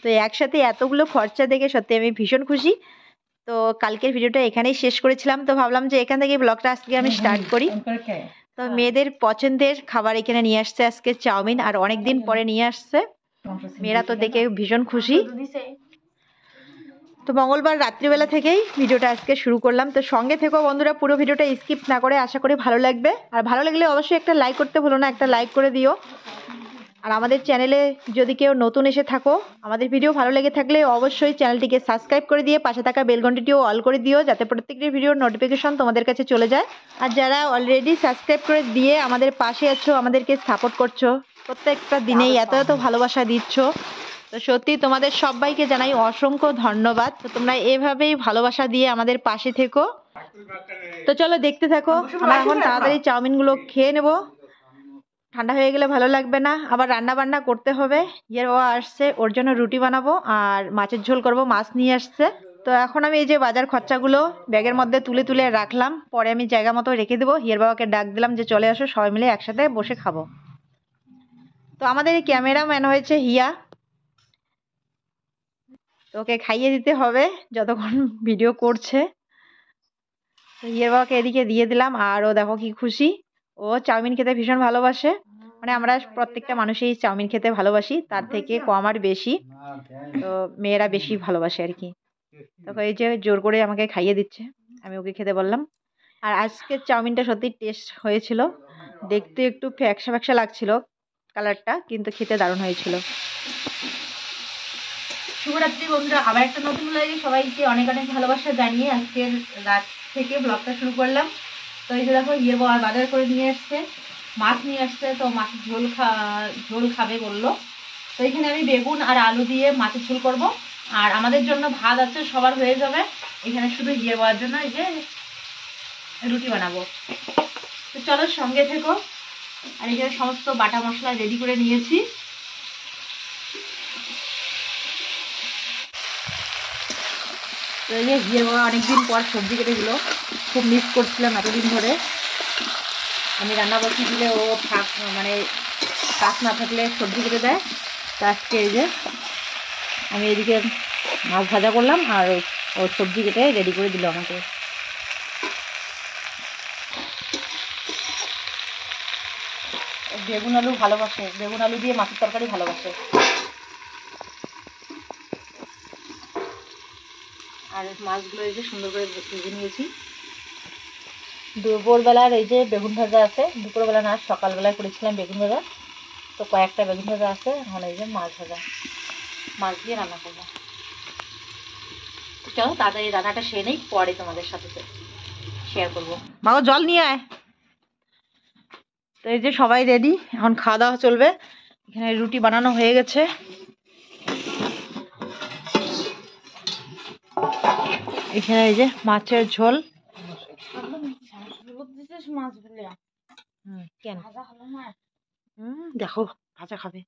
তো একসাথে এতগুলো খরচা দেখে সত্যি আমি ভীষণ খুশি। তো কালকের ভিডিওটা এখানেই শেষ করেছিলাম, তো ভাবলাম যে এখান থেকে ব্লগটা আজকে আমি স্টার্ট করি। তো মেয়েদের পছন্দের খাবার এখানে নিয়ে আসছে আজকে চাউমিন, আর অনেকদিন পরে নিয়ে আসছে। মেয়েরা তো দেখে ভীষণ খুশি। তো মঙ্গলবার রাত্রিবেলা থেকেই ভিডিওটা আজকে শুরু করলাম। তো সঙ্গে থেকো বন্ধুরা, পুরো ভিডিওটা স্কিপ না করে, আশা করি ভালো লাগবে। আর ভালো লাগলে অবশ্যই একটা লাইক করতে ভুলো না, একটা লাইক করে দিও। আর আমাদের চ্যানেলে যদি কেউ নতুন এসে থাকো, আমাদের ভিডিও ভালো লেগে থাকলে অবশ্যই চ্যানেলটিকে সাবস্ক্রাইব করে দিয়ে পাশে থাকা বেল ঘন্টিটিও অল করে দিও, যাতে প্রত্যেকটি ভিডিওর নোটিফিকেশন তোমাদের কাছে চলে যায়। আর যারা অলরেডি সাবস্ক্রাইব করে দিয়ে আমাদের পাশে আছো, আমাদেরকে সাপোর্ট করছো, প্রত্যেকটা দিনেই এত এত ভালোবাসা দিচ্ছ, তো সত্যি তোমাদের সবাইকে জানাই অসংখ্য ধন্যবাদ। তো তোমরা এভাবেই ভালোবাসা দিয়ে আমাদের পাশে থেকো। তো চলো দেখতে থাকো। আমরা এখন তাড়াতাড়ি চাউমিনগুলো খেয়ে নেবো, ঠান্ডা হয়ে গেলে ভালো লাগবে না। আবার রান্না বান্না করতে হবে। ইয়ের বাবা আসছে, ওর জন্য রুটি বানাবো আর মাছের ঝোল করব, মাছ নিয়ে আসছে। তো এখন আমি এই যে বাজার খরচাগুলো ব্যাগের মধ্যে তুলে তুলে রাখলাম, পরে আমি জায়গা মতো রেখে দেবো। হিয়ার বাবাকে ডাক দিলাম যে চলে আসো, সবাই মিলে একসাথে বসে খাবো। তো আমাদের এই ক্যামেরাম্যান হয়েছে হিয়া, তো ওকে খাইয়ে দিতে হবে যতক্ষণ ভিডিও করছে। তো হিয়ার বাবাকে এদিকে দিয়ে দিলাম, আর ও দেখো কি খুশি। ও চাউমিন খেতে ভীষণ ভালোবাসে, মানে আমরা প্রত্যেকটা মানুষই চাউমিন খেতে ভালোবাসি, তার থেকে কম আর বেশি। তো মেয়েরা বেশি ভালোবাসে আর কি। তখন এই যে জোর করে আমাকে খাইয়ে দিচ্ছে, আমি ওকে খেতে বললাম। আর আজকের চাউমিনটা সত্যি টেস্ট হয়েছিল, দেখতে একটু ফ্যাকসা ফ্যাকসা লাগছিল কালারটা, কিন্তু খেতে দারুণ হয়েছিল। শুভরাত্রি বন্ধুরা, আবার একটা নতুন ব্লগে সবাইকে অনেক অনেক ভালোবাসা জানিয়ে আজকের রাত থেকে ব্লগটা শুরু করলাম। তো এই যে দেখো ইয়ে বাজার করে নিয়ে আসছে, মাছ নিয়ে আসছে। তো মাছের ঝোল খাবে বললো। তো এখানে আমি বেগুন আর আলু দিয়ে মাছের ঝোল করব, আর আমাদের জন্য ভাত আছে, সবার হয়ে যাবে। এখানে শুধু ইয়ে বলার জন্য এই যে রুটি বানাবো। তো চলো সঙ্গে থেকো। আর এখানে সমস্ত বাটা মশলা রেডি করে নিয়েছি। তো এই যে ইয়ে বাবা অনেকদিন পর সবজি কেটে দিল, খুব মিস করছিলাম এতদিন ধরে। আমি রান্না বসিয়ে দিলে ও মানে কাজ না থাকলে সবজি কেটে দেয়। তো আজকে এই যে আমি এদিকে মাছ ভাজা করলাম, আর ও সবজি কেটে রেডি করে দিল আমাকে। বেগুন আলু ভালোবাসে, বেগুন আলু দিয়ে মাছের তরকারি ভালোবাসে। আর মাছগুলো এই যে সুন্দর করে ভেজে নিয়েছি। দুপুরবেলার এই যে বেগুন ভাজা আছে, দুপুরবেলা না সকালবেলায় করেছিলাম বেগুন ভাজা, তো কয়েকটা বেগুন ভাজা আছে। এখন এই যে মাছ ভাজা, মাছ দিয়ে রান্না করবো। চলো তাড়াতাড়ি রান্নাটা সেরে নেই, পরে তোমাদের সাথে শেয়ার করবো। মাগো জল নিয়ে আয়। তো এই যে সবাই রেডি, এখন খাওয়া দাওয়া চলবে। এখানে রুটি বানানো হয়ে গেছে। এখানে এই যে মাছের ঝোল। কেন দেখো ভাজা খাবে।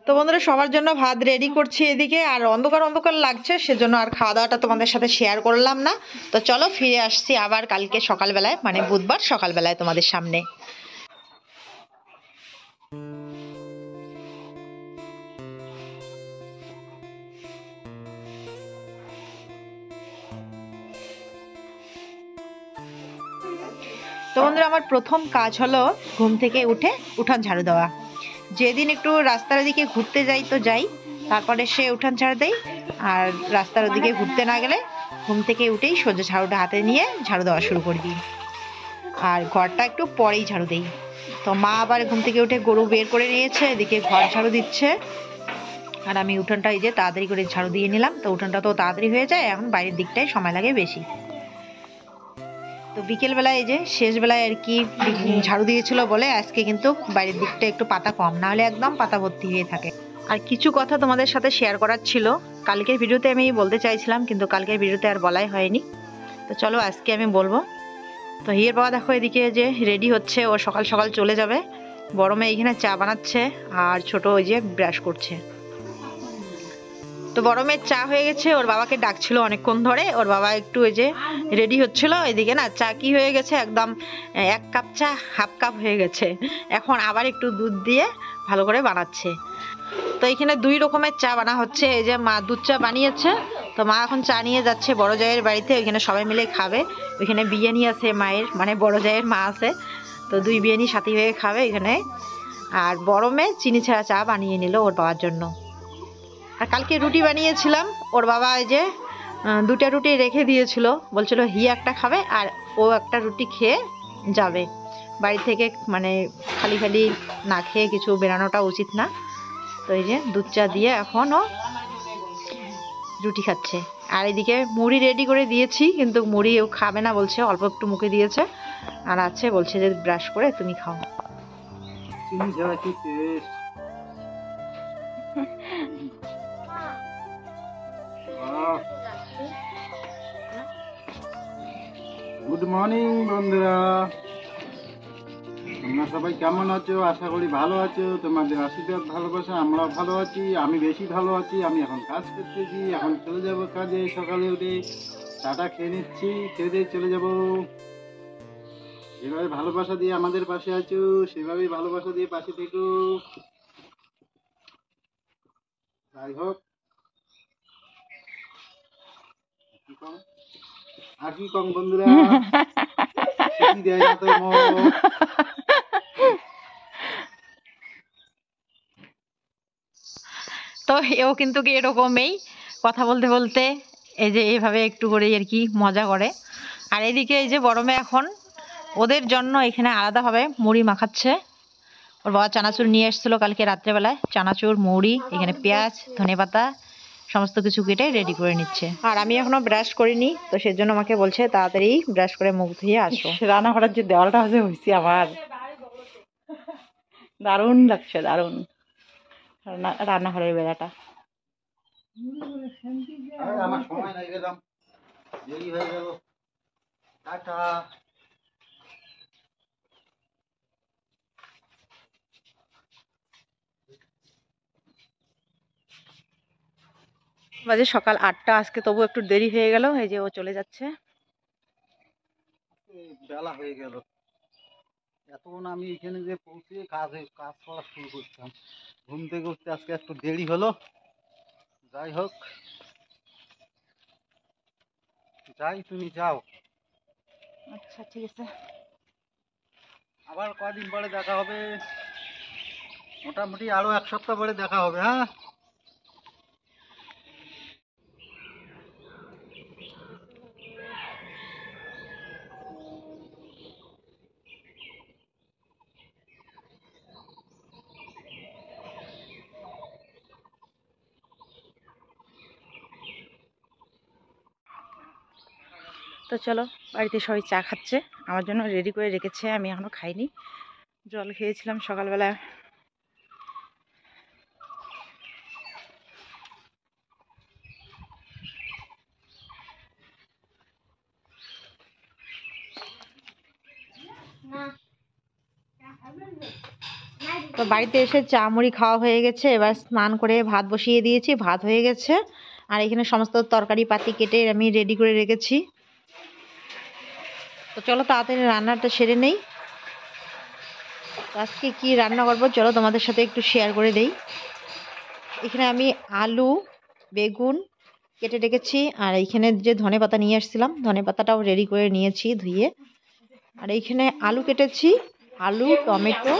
তো বন্ধুরা সবার জন্য ভাত রেডি করছি এদিকে, আর অন্ধকার অন্ধকার লাগছে, সেজন্য আর খাওয়া দাওয়াটা তোমাদের সাথে শেয়ার করলাম না। তো চলো ফিরে আসছি আবার কালকে সকালবেলায়, মানে বুধবার সকালবেলায় তোমাদের সামনে। তো বন্ধুরা আমার প্রথম কাজ হলো ঘুম থেকে উঠে উঠান ঝাড়ু দেওয়া। যেদিন একটু রাস্তার দিকে ঘুরতে যাই তো যাই, তারপরে সে উঠান ঝাড়ু দেই। আর রাস্তার ওদিকে ঘুরতে না গেলে ঘুম থেকে উঠেই সোজা ঝাড়ুটা হাতে নিয়ে ঝাড়ু দেওয়া শুরু করে দিই। আর ঘরটা একটু পরেই ঝাড়ু দেই। তো মা আবার ঘুম থেকে উঠে গরু বের করে নিয়েছে, এদিকে ঘর ঝাড়ু দিচ্ছে। আর আমি উঠানটা এই যে তাড়াতাড়ি করে ঝাড়ু দিয়ে নিলাম। তো উঠানটা তো তাড়াতাড়ি হয়ে যায়, এখন বাইরের দিকটাই সময় লাগে বেশি। তো বিকেলবেলায় এই যে শেষ বেলায় আর কি ঝাড়ু দিয়েছিল বলে আজকে কিন্তু বাইরের দিকটা একটু পাতা কম, না হলে একদম পাতা ভর্তি হয়ে থাকে। আর কিছু কথা তোমাদের সাথে শেয়ার করার ছিল, কালকের ভিডিওতে আমি বলতে চাইছিলাম, কিন্তু কালকের ভিডিওতে আর বলাই হয়নি। তো চলো আজকে আমি বলবো। তো হিয়ের বাবা দেখো এদিকে যে রেডি হচ্ছে, ও সকাল সকাল চলে যাবে। বড় মেয়ে এখানে চা বানাচ্ছে, আর ছোট ওই যে ব্রাশ করছে। তো বড় মেয়ের চা হয়ে গেছে, ওর বাবাকে ডাকছিল অনেকক্ষণ ধরে। ওর বাবা একটু ওই যে রেডি হচ্ছিল, এদিকে না চা কি হয়ে গেছে, একদম 1 কাপ চা হাফ কাপ হয়ে গেছে। এখন আবার একটু দুধ দিয়ে ভালো করে বানাচ্ছে। তো এখানে 2 রকমের চা বানা হচ্ছে। এই যে মা দুধ চা বানিয়েছে, তো মা এখন চা নিয়ে যাচ্ছে বড় জায়ের বাড়িতে, ওইখানে সবাই মিলে খাবে। ওইখানে বিরিয়ানি আছে মায়ের, মানে বড় জায়ের মা আছে, তো 2 বিরিয়ানি সাথী হয়ে খাবে এখানে। আর বড় মেয়ে চিনি ছাড়া চা বানিয়ে নিল ওর বাবার জন্য। আর কালকে রুটি বানিয়েছিলাম, ওর বাবা এই যে 2টা রুটি রেখে দিয়েছিল, বলছিল হি একটা খাবে আর ও একটা রুটি খেয়ে যাবে বাড়ি থেকে, মানে খালি খালি না খেয়ে কিছু বেরানোটা উচিত না। তো এই যে দুধ চা দিয়ে এখনও রুটি খাচ্ছে। আর এদিকে মুড়ি রেডি করে দিয়েছি, কিন্তু মুড়ি ও খাবে না বলছে, অল্প একটু মুখে দিয়েছে আর আছে, বলছে যে ব্রাশ করে তুমি খাও। গুড মর্নিং বন্ধুরা, তোমরা সবাই কেমন আছো? আশা করি ভালো আছো। তোমাদের আশীর্বাদ ভালোবাসা আমরাও ভালো আছি। আমি বেশি ভালো আছি। আমি এখন কাজ করতেছি, এখন চলে যাব কাজে। সকালে উঠে চাটা খেয়ে নিচ্ছি, খেয়ে দিয়ে চলে যাব। যেভাবে ভালোবাসা দিয়ে আমাদের পাশে আছো, সেভাবেই ভালোবাসা দিয়ে পাশে থেকো। যাই হোক, আর কি কম বন্ধুরা, দেয় না তো তো এও কিন্তু এরকমই কথা বলতে বলতে এই যে এইভাবে একটু করে আর কি মজা করে। আর এদিকে এই যে বড় মেয়ে এখন ওদের জন্য এখানে আলাদাভাবে মুড়ি মাখাচ্ছে। ওর বাবা চানাচুর নিয়ে এসেছিল কালকে রাত্রেবেলায়, চানাচুর, মুড়ি, এখানে পেঁয়াজ, ধনেপাতা সমস্ত কিছু কেটে রেডি করে নিচ্ছে। আর আমি এখনো ব্রাশ করিনি, তো সেজন্য আমাকে বলছে তাড়াতাড়ি ব্রাশ করে মুখ ধুয়ে আসো। রান্নাঘরের যে দেওয়ালটা হয়েছে হয়েছে আমার দারুণ লাগছে, দারুণ রান্নাঘরের বেড়াটা। আমার সময় নাই, গেলাম, দেরি হয়ে গেল। টাটা। বাজে সকাল 8টা, আজকে তবু একটু দেরি হয়ে গেল। এই যে ও চলে যাচ্ছে। বেলা হয়ে গেল, এতক্ষণ আমি এখানে যে পৌঁছে কাজ করা শুরু করতাম। ঘুম থেকে উঠতে আজকে একটু দেরি হলো। যাই হোক, যাই, তুমি যাও। আচ্ছা ঠিক আছে, আবার কদিন পরে দেখা হবে, মোটামুটি আরো 1 সপ্তাহ পরে দেখা হবে। হ্যাঁ, তো চলো, বাড়িতে সবাই চা খাচ্ছে, আমার জন্য রেডি করে রেখেছে, আমি এখনো খাইনি। জল খেয়েছিলাম সকালবেলা। তো বাড়িতে এসে চা মুড়ি খাওয়া হয়ে গেছে, এবার স্নান করে ভাত বসিয়ে দিয়েছি, ভাত হয়ে গেছে। আর এখানে সমস্ত তরকারি পাতি কেটে আমি রেডি করে রেখেছি। তো চলো তাড়াতাড়ি রান্নাটা সেরে নেই। আজকে কি রান্না করবো চলো তোমাদের সাথে একটু শেয়ার করে দেই। এখানে আমি আলু, বেগুন কেটে রেখেছি, আর এইখানে যে ধনেপাতা নিয়ে আসছিলাম, ধনেপাতাটাও রেডি করে নিয়েছি ধুয়ে। আর এইখানে আলু কেটেছি, আলু টমেটো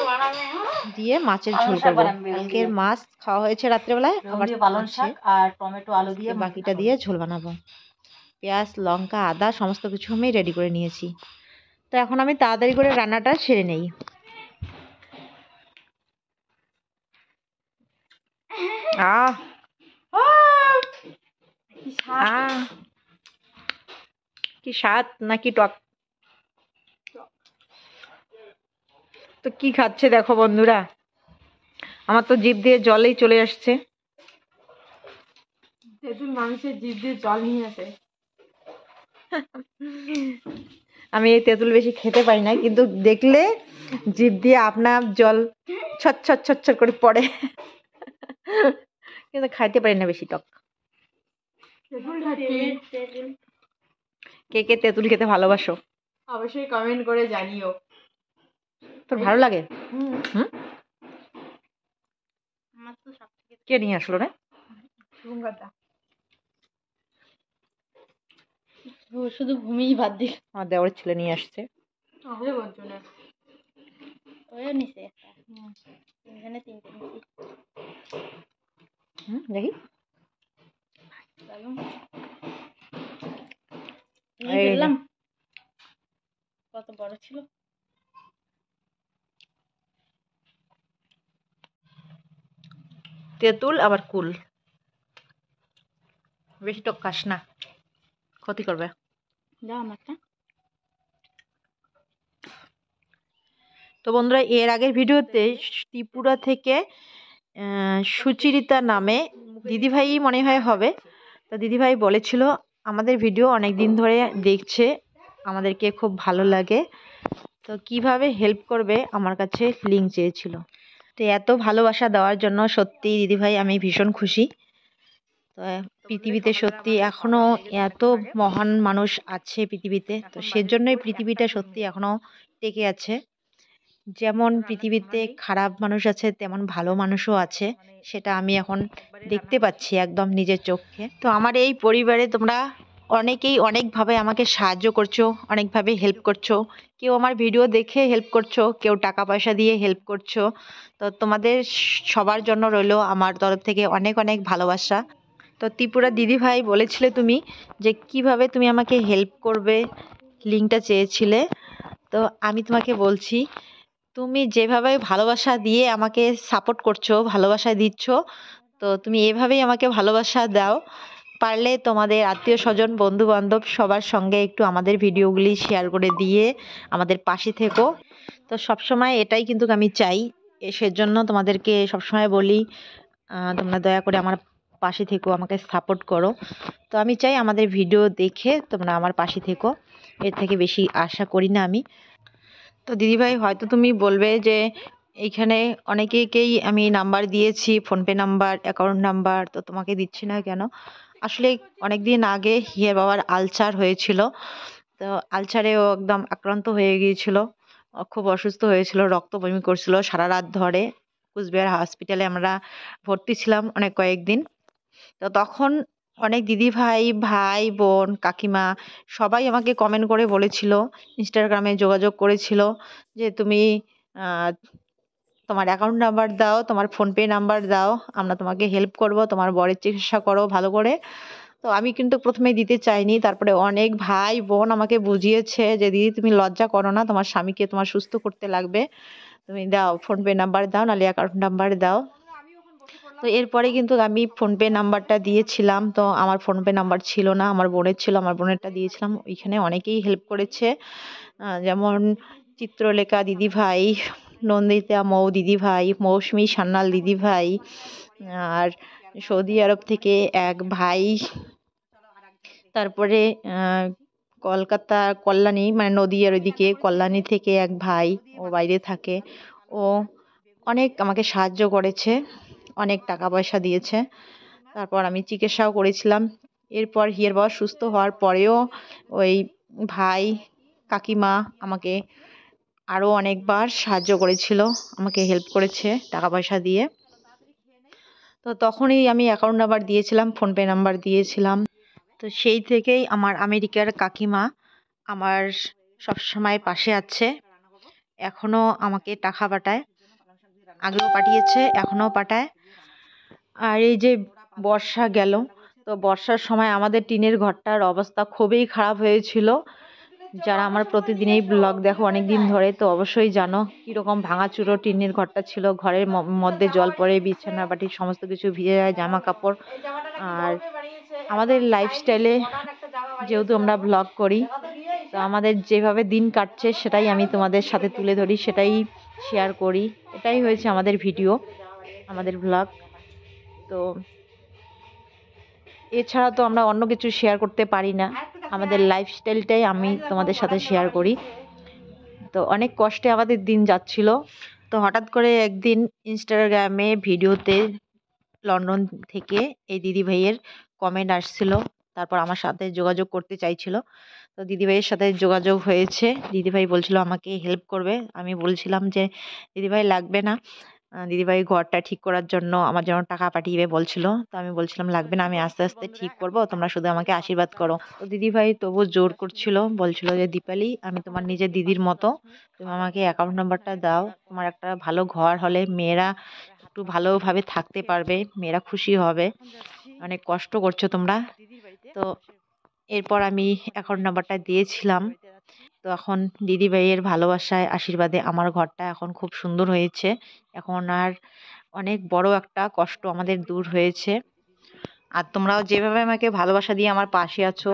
দিয়ে মাছের ঝোল করবো। কালকের মাছ খাওয়া হয়েছে রাত্রেবেলায়, আবার পালং শাক আর টমেটো আলু দিয়ে বাকিটা দিয়ে ঝোল বানাবো। পেঁয়াজ, লঙ্কা, আদা সমস্ত কিছু আমি রেডি করে নিয়েছি। তো এখন আমি তাড়াতাড়ি করে রান্নাটা সেরে নেই। আহ কি স্বাদ নাকি টক। তো কি খাচ্ছে দেখো বন্ধুরা, আমার তো জিভ দিয়ে জলেই চলে আসছে। তেঁতুল মানুষের জিভ দিয়ে জল নিয়ে আসে। আমি এই তেঁতুল বেশি খেতে পারি না, কিন্তু দেখলে জিভ দিয়ে আপনার জল ছটছট ছটছট করে পড়ে, কিন্তু খাইতে পারি না বেশি টক। কে কে তেঁতুল খেতে ভালোবাসো অবশ্যই কমেন্ট করে জানিও। তোর ভালো লাগে? হুম, হুম, আমার তো সবথেকে কে নিয়ে আসলো রে? শুভঙ্করদা। ও শুধু ঘুমিয়ে বাদ দিল। আমার দেওরের ছেলে নিয়ে আসছে। হবে বলছো না। ওই নিচে একটা। এখানে তিনটে নিচে। দেখি দারুণ। এই যে। ফেললাম। কত বড় ছিল। তেঁতুল আবার কুল, বেশি টক খাস না, ক্ষতি করবে। দাও আমারটা। তো বন্ধুরা, এর আগের ভিডিওতে ত্রিপুরা থেকে সুচিরিতা নামে দিদিভাই মনে হয় হবে, তো দিদিভাই বলেছিল আমাদের ভিডিও অনেক দিন ধরে দেখছে, আমাদেরকে খুব ভালো লাগে, তো কিভাবে হেল্প করবে আমার কাছে লিঙ্ক চেয়েছিল। তো এত ভালোবাসা দেওয়ার জন্য সত্যি দিদিভাই আমি ভীষণ খুশি। তো পৃথিবীতে সত্যি এখনো এত মহান মানুষ আছে পৃথিবীতে, তো সেজন্যই পৃথিবীটা সত্যি এখনো টিকে আছে। যেমন পৃথিবীতে খারাপ মানুষ আছে তেমন ভালো মানুষও আছে, সেটা আমি এখন দেখতে পাচ্ছি একদম নিজের চোখে। তো আমার এই পরিবারে তোমরা অনেকেই অনেকভাবে আমাকে সাহায্য করছো, অনেকভাবে হেল্প করছো। কেউ আমার ভিডিও দেখে হেল্প করছো, কেউ টাকা পয়সা দিয়ে হেল্প করছো। তো তোমাদের সবার জন্য রইলো আমার তরফ থেকে অনেক অনেক ভালোবাসা। তো ত্রিপুরা দিদিভাই বলেছিলে তুমি যে কিভাবে তুমি আমাকে হেল্প করবে, লিঙ্কটা চেয়েছিলে। তো আমি তোমাকে বলছি, তুমি যেভাবে ভালোবাসা দিয়ে আমাকে সাপোর্ট করছো, ভালোবাসা দিচ্ছ, তো তুমি এভাবেই আমাকে ভালোবাসা দাও। পারলে তোমাদের আত্মীয় স্বজন বন্ধু বান্ধব সবার সঙ্গে একটু আমাদের ভিডিওগুলি শেয়ার করে দিয়ে আমাদের পাশে থেকো। তো সবসময় এটাই কিন্তু আমি চাই, সেজন্য তোমাদেরকে সবসময় বলি তোমরা দয়া করে আমার পাশে থেকো, আমাকে সাপোর্ট করো। তো আমি চাই আমাদের ভিডিও দেখে তোমরা আমার পাশে থেকো, এর থেকে বেশি আশা করি না আমি। তো দিদিভাই হয়তো তুমি বলবে যে এইখানে অনেকেকেই আমি নাম্বার দিয়েছি, ফোনপে নাম্বার, অ্যাকাউন্ট নাম্বার, তো তোমাকে দিচ্ছি না কেন? আসলে অনেক দিন আগে হিয়ার বাবার আলসার হয়েছিল, তো আলসারেও একদম আক্রান্ত হয়ে গিয়েছিল, খুব অসুস্থ হয়েছিল, রক্ত বমি করছিল সারা রাত ধরে। কুচবিহার হসপিটালে আমরা ভর্তি ছিলাম অনেক কয়েকদিন। তো তখন অনেক দিদি ভাই, ভাই বোন, কাকিমা সবাই আমাকে কমেন্ট করে বলেছিল, ইনস্টাগ্রামে যোগাযোগ করেছিল যে তুমি আহ, তোমার অ্যাকাউন্ট নাম্বার দাও, তোমার ফোনপে নাম্বার দাও, আমরা তোমাকে হেল্প করব, তোমার বরের চিকিৎসা করো ভালো করে। তো আমি কিন্তু প্রথমে দিতে চাইনি, তারপরে অনেক ভাই বোন আমাকে বুঝিয়েছে যে দিদি তুমি লজ্জা করো না, তোমার স্বামীকে তোমার সুস্থ করতে লাগবে, তুমি দাও ফোনপে নাম্বার দাও, নাহলে অ্যাকাউন্ট নাম্বার দাও। তো এরপরে কিন্তু আমি ফোনপে নাম্বারটা দিয়েছিলাম, তো আমার ফোনপে নাম্বার ছিল না, আমার বোনের ছিল, আমার বোনেরটা দিয়েছিলাম। ওইখানে অনেকেই হেল্প করেছে, যেমন চিত্রলেখা দিদিভাই, নন্দিতা মৌ দিদিভাই, মৌসুমী সান্যাল দিদিভাই, আর সৌদি আরব থেকে এক ভাই, তারপরে কলকাতা কল্যাণী মানে নদীয়ার ওইদিকে কল্যাণী থেকে এক ভাই, ও বাইরে থাকে, ও অনেক আমাকে সাহায্য করেছে, অনেক টাকা পয়সা দিয়েছে। তারপর আমি চিকিৎসাও করেছিলাম। এরপর হিয়ার বাবা সুস্থ হওয়ার পরেও ওই ভাই কাকিমা আমাকে আরও অনেকবার সাহায্য করেছিল, আমাকে হেল্প করেছে টাকা পয়সা দিয়ে। তো তখনই আমি অ্যাকাউন্ট নাম্বার দিয়েছিলাম, ফোনপে নাম্বার দিয়েছিলাম। তো সেই থেকেই আমার আমেরিকার কাকিমা আমার সব সময় পাশে আছে, এখনও আমাকে টাকা পাঠায়, আগেও পাঠিয়েছে, এখনও পাঠায়। আর এই যে বর্ষা গেল, তো বর্ষার সময় আমাদের টিনের ঘরটার অবস্থা খুবই খারাপ হয়েছিল। যারা আমার প্রতিদিনই ব্লগ দেখো অনেক দিন ধরে, তো অবশ্যই জানো কীরকম ভাঙাচুরো টিনের ঘরটা ছিল। ঘরের মধ্যে জল পড়ে, বিছানা বাটি সমস্ত কিছু ভিজে যায়, জামা কাপড়। আর আমাদের লাইফস্টাইলে যেহেতু আমরা ব্লগ করি, তো আমাদের যেভাবে দিন কাটছে সেটাই আমি তোমাদের সাথে তুলে ধরি, সেটাই শেয়ার করি। এটাই হয়েছে আমাদের ভিডিও, আমাদের ব্লগ। তো এছাড়া তো আমরা অন্য কিছু শেয়ার করতে পারি না, আমাদের লাইফস্টাইলটাই আমি তোমাদের সাথে শেয়ার করি। তো অনেক কষ্টে আমাদের দিন যাচ্ছিল। তো হঠাৎ করে একদিন ইনস্টাগ্রামে ভিডিওতে লন্ডন থেকে এই দিদিভাইয়ের কমেন্ট আসছিল, তারপর আমার সাথে যোগাযোগ করতে চাইছিল। তো দিদিভাইয়ের সাথে যোগাযোগ হয়েছে, দিদিভাই বলছিল আমাকে হেল্প করবে। আমি বলছিলাম যে দিদিভাই লাগবে না, দিদিভাই ঘরটা ঠিক করার জন্য আমার জন্য টাকা পাঠিয়ে বলছিল। তো আমি বলছিলাম লাগবে না, আমি আস্তে আস্তে ঠিক করব, তোমরা শুধু আমাকে আশীর্বাদ করো। তো দিদিভাই তবু জোর করছিল, বলছিল যে দীপালি আমি তোমার নিজের দিদির মতো, তুমি আমাকে অ্যাকাউন্ট নাম্বারটা দাও, তোমার একটা ভালো ঘর হলে মেয়েরা একটু ভালোভাবে থাকতে পারবে, মেয়েরা খুশি হবে, অনেক কষ্ট করছো তোমরা। তো এরপর আমি অ্যাকাউন্ট নাম্বারটা দিয়েছিলাম। তো এখন দিদিভাইয়ের ভালোবাসায় আশীর্বাদে আমার ঘরটা এখন খুব সুন্দর হয়েছে। এখন আর অনেক বড় একটা কষ্ট আমাদের দূর হয়েছে। আর তোমরাও যেভাবে আমাকে ভালোবাসা দিয়ে আমার পাশে আছো,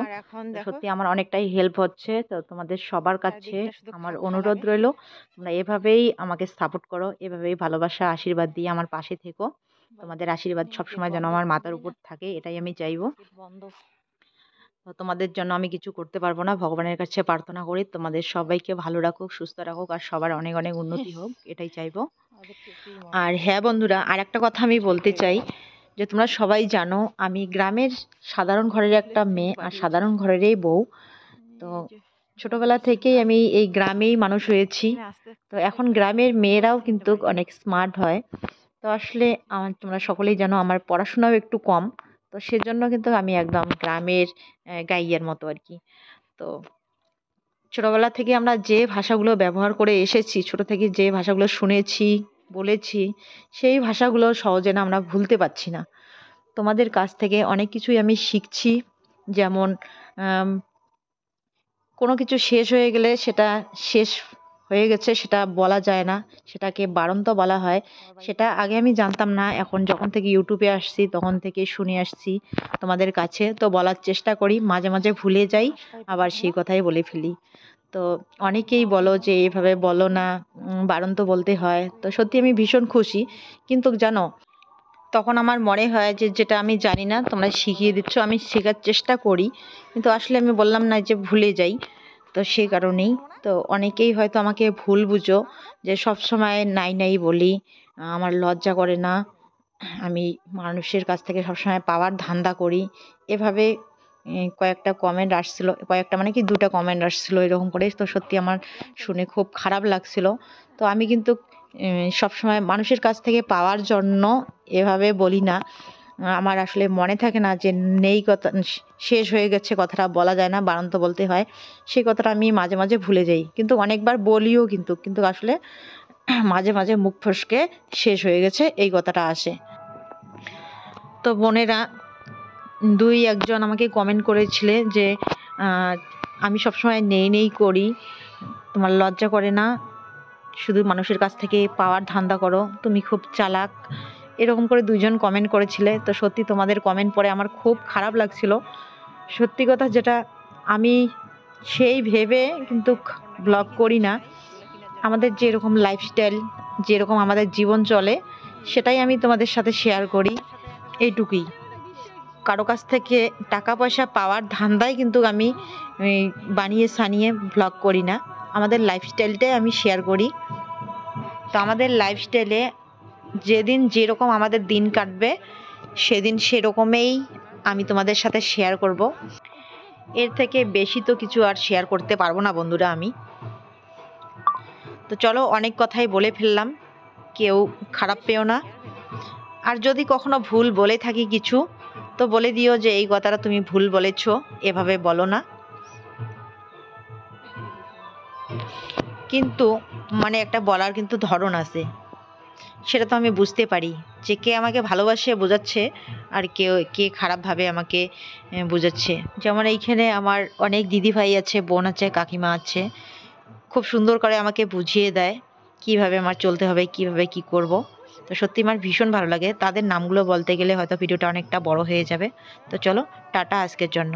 সত্যি আমার অনেকটাই হেল্প হচ্ছে। তো তোমাদের সবার কাছে আমার অনুরোধ রইল, তোমরা এভাবেই আমাকে সাপোর্ট করো, এভাবেই ভালোবাসা আশীর্বাদ দিয়ে আমার পাশে থেকো। তোমাদের আশীর্বাদ সবসময় যেন আমার মাথার উপর থাকে, এটাই আমি চাইবো। তো তোমাদের জন্য আমি কিছু করতে পারবো না, ভগবানের কাছে প্রার্থনা করি তোমাদের সবাইকে ভালো রাখুক, সুস্থ রাখুক, আর সবার অনেক অনেক উন্নতি হোক, এটাই চাইবো। আর হ্যাঁ বন্ধুরা, আর একটা কথা আমি বলতে চাই, যে তোমরা সবাই জানো আমি গ্রামের সাধারণ ঘরের একটা মেয়ে, আর সাধারণ ঘরেরই বউ। তো ছোটবেলা থেকেই আমি এই গ্রামেই মানুষ হয়েছি। তো এখন গ্রামের মেয়েরাও কিন্তু অনেক স্মার্ট হয়। তো আসলে আমার, তোমরা সকলেই জানো আমার পড়াশোনাও একটু কম। তো সেজন্য কিন্তু আমি একদম গ্রামের গাইয়ের মতো আর কি। তো ছোটবেলা থেকে আমরা যে ভাষাগুলো ব্যবহার করে এসেছি, ছোট থেকে যে ভাষাগুলো শুনেছি, বলেছি, সেই ভাষাগুলো সহজে না আমরা ভুলতে পারছি না। তোমাদের কাছ থেকে অনেক কিছুই আমি শিখছি। যেমন আম, কোনো কিছু শেষ হয়ে গেলে সেটা শেষ হয়ে গেছে সেটা বলা যায় না, সেটাকে বাড়ন্ত বলা হয়। সেটা আগে আমি জানতাম না, এখন যখন থেকে ইউটিউবে আসছি তখন থেকে শুনে আসছি তোমাদের কাছে। তো বলার চেষ্টা করি, মাঝে মাঝে ভুলে যাই, আবার সেই কথাই বলে ফেলি। তো অনেকেই বলো যে এভাবে বলো না, বাড়ন্ত বলতে হয়। তো সত্যি আমি ভীষণ খুশি। কিন্তু জানো, তখন আমার মনে হয় যে যেটা আমি জানি না তোমরা শিখিয়ে দিচ্ছ, আমি শেখার চেষ্টা করি, কিন্তু আসলে আমি বললাম না যে ভুলে যাই। তো সেই কারণেই তো অনেকেই হয়তো আমাকে ভুল বুঝো, যে সব সময় নাই নাই বলি, আমার লজ্জা করে না, আমি মানুষের কাছ থেকে সবসময় পাওয়ার ধান্দা করি, এভাবে কয়েকটা কমেন্ট আসছিল, কয়েকটা মানে কি দুটা কমেন্ট আসছিল এরকম করে। তো সত্যি আমার শুনে খুব খারাপ লাগছিল। তো আমি কিন্তু সবসময় মানুষের কাছ থেকে পাওয়ার জন্য এভাবে বলি না। আমার আসলে মনে থাকে না যে নেই কথা, শেষ হয়ে গেছে কথাটা বলা যায় না, বাড়ন্ত বলতে হয়। সেই কথাটা আমি মাঝে মাঝে ভুলে যাই, কিন্তু অনেকবার বলিও, কিন্তু কিন্তু আসলে মাঝে মাঝে মুখ ফসকে শেষ হয়ে গেছে এই কথাটা আসে। তো বোনেরা দুই একজন আমাকে কমেন্ট করেছিলে যে আমি সবসময় নেই নেই করি, তোমার লজ্জা করে না, শুধু মানুষের কাছ থেকে পাওয়ার ধান্দা করো, তুমি খুব চালাক, এরকম করে দুইজন কমেন্ট করেছিলে। তো সত্যি তোমাদের কমেন্ট পড়ে আমার খুব খারাপ লাগছিল। সত্যি কথা যেটা, আমি সেই ভেবে কিন্তু ব্লগ করি না। আমাদের যেরকম লাইফস্টাইল, যেরকম আমাদের জীবন চলে, সেটাই আমি তোমাদের সাথে শেয়ার করি, এইটুকুই। কারো কাছ থেকে টাকা পয়সা পাওয়ার ধান্দায় কিন্তু আমি বানিয়ে সানিয়ে ব্লগ করি না, আমাদের লাইফস্টাইলটাই আমি শেয়ার করি। তো আমাদের লাইফস্টাইলে যেদিন যেরকম আমাদের দিন কাটবে, সেদিন সেরকমই আমি তোমাদের সাথে শেয়ার করব। এর থেকে বেশি তো কিছু আর শেয়ার করতে পারবো না বন্ধুরা আমি। তো চলো, অনেক কথাই বলে ফেললাম, কেউ খারাপ পেও না। আর যদি কখনো ভুল বলে থাকি কিছু, তো বলে দিও যে এই কথাটা তুমি ভুল বলেছো, এভাবে বলো না। কিন্তু মানে একটা বলার কিন্তু ধরন আছে, সেটা তো আমি বুঝতে পারি যে কে আমাকে ভালোবাসে বোঝাচ্ছে, আর কে খারাপভাবে আমাকে বোঝাচ্ছে। যেমন এইখানে আমার অনেক দিদি ভাই আছে, বোন আছে, কাকিমা আছে, খুব সুন্দর করে আমাকে বুঝিয়ে দেয় কিভাবে আমার চলতে হবে, কিভাবে কি করব। তো সত্যি আমার ভীষণ ভালো লাগে। তাদের নামগুলো বলতে গেলে হয়তো ভিডিওটা অনেকটা বড় হয়ে যাবে। তো চলো, টাটা আজকের জন্য।